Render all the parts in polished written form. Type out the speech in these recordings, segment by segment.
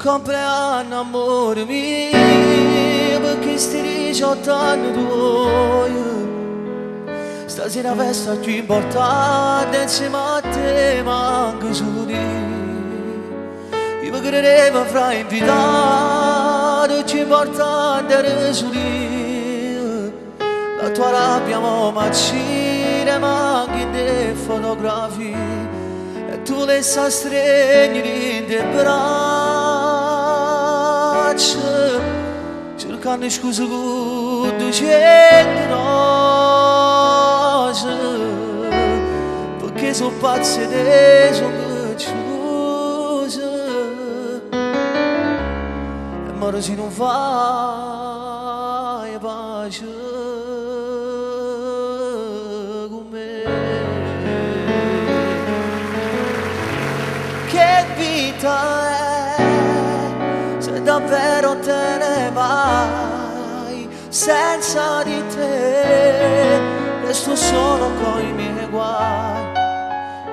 compleanno amore mio, perché sti 18 anni tuoi. Stasera festa più importante insieme a te, ma anche su di. Io mi credevo fra invitato, più importante era su di. La tua rabbia mo m'accide, ma anche te fotografie. E tu le sai stringere in te braccia, cercando scuse con 200 rose, perché sono pazze e te sono chiuse. E ora se non fai pace con me, che vita è se davvero te ne vai? Senza di te resto solo con i miei guai.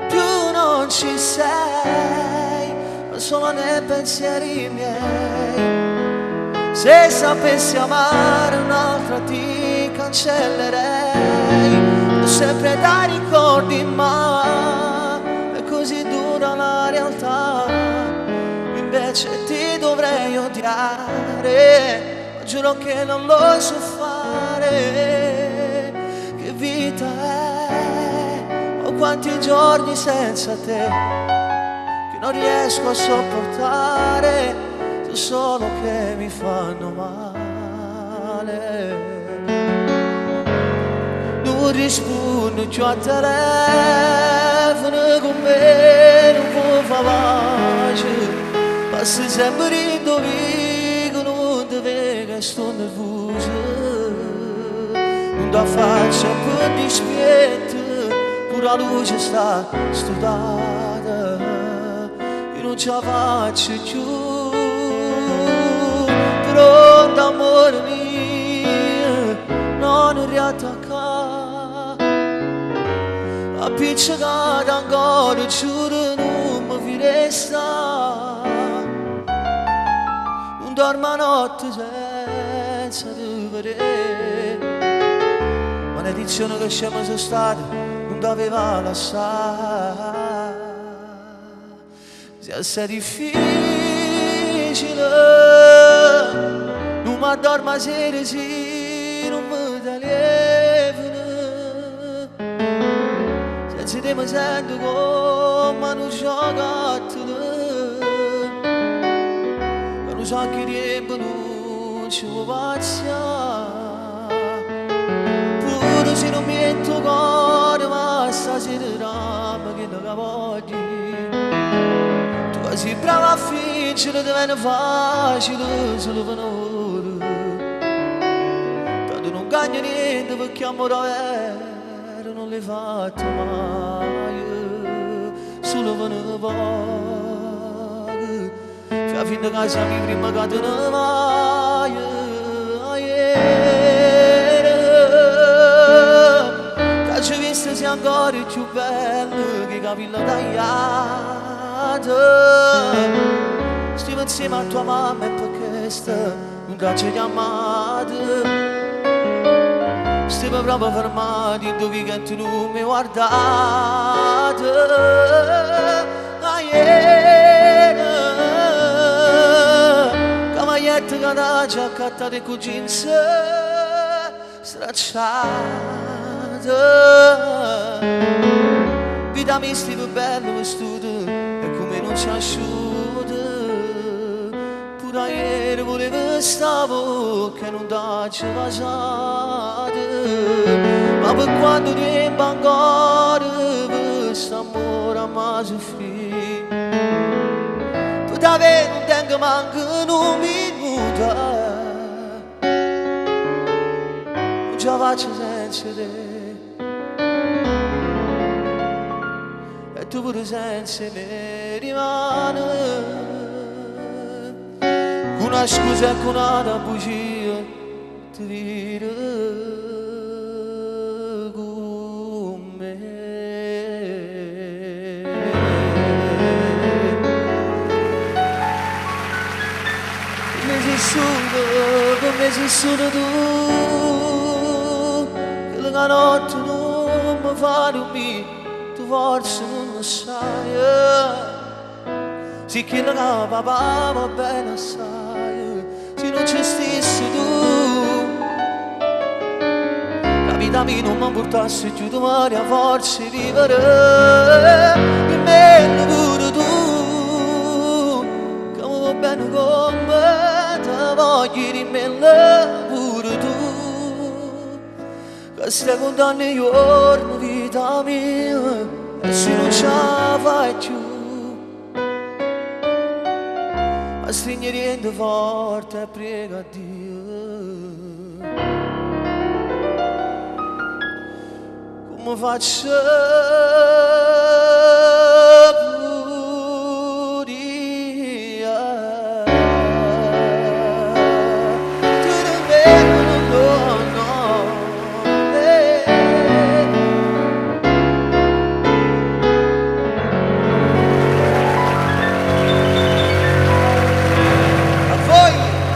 Più non ci sei, ma sono nei pensieri miei. Se sapessi amare un'altra ti cancellerei. Ho sempre dai ricordi, ma è così dura la realtà. Invece ti dovrei odiare, ma giuro che non lo so fare. Che vita è, ho quanti giorni senza te che non riesco a sopportare, so solo che mi fanno male. Non rispondo più al telefono, con me non può fare pace. Passi sempre in dove non ti vedo, sto nervoso. Non da faccia per dispietto, pure la luce sta studata. Io non ce la faccio più, però d'amore mio non riattaccare. Appiccicata ancora, giuro non mi firesta. Non dormo notte senza te vedere. Maledizione che scema sono stata, non doveva lasciare. Se è difficile, non mi addormo sera se non mi dà lievine. Senza te mi sento come un giocattolo. Lo so che riempiono ci vuoi paziare. Pure se non mi metto cuore, ma stasera rama che non voglio. Tu sei brava a fingere, diventa facile solo per ora. Tanto non cambia niente perché amore vero non l'hai fatto mai. Solo per voi fai finta che siamo prima che te ne vai. Che ci visto sei ancora più bello che capello tagliato. Stiamo insieme a tua mamma e per questo non ti ho chiamato. Stiamo proprio fermati dove che tu non mi hai guardato. Camaglietta che da giacca di jeans stracciata. Vita mistica bella vestita e come non ci asciuta. Pure ieri volevo stavo che non dacci passata. Ma per quando riempio ancora questo amore a me soffrì. Tu davvero non tengo manco un minuto. Non ce la faccio senza te. E tu pure senza me rimane. Con una scusa e con una bugia ti dire. sei solo tu, che la notte non mi fa dormire, tu forse non lo sai. Sì che la papà va bene assai, se non ci stessi tu, la vita mia non mi portasse giù domani a forza di vivere, e me pure tu, che mi va bene con me, te voglio di me pure tu, che stai contando i giorni vita mia, e se non ce la fai più, ma stringi niente forte e prega a Dio. Come faccio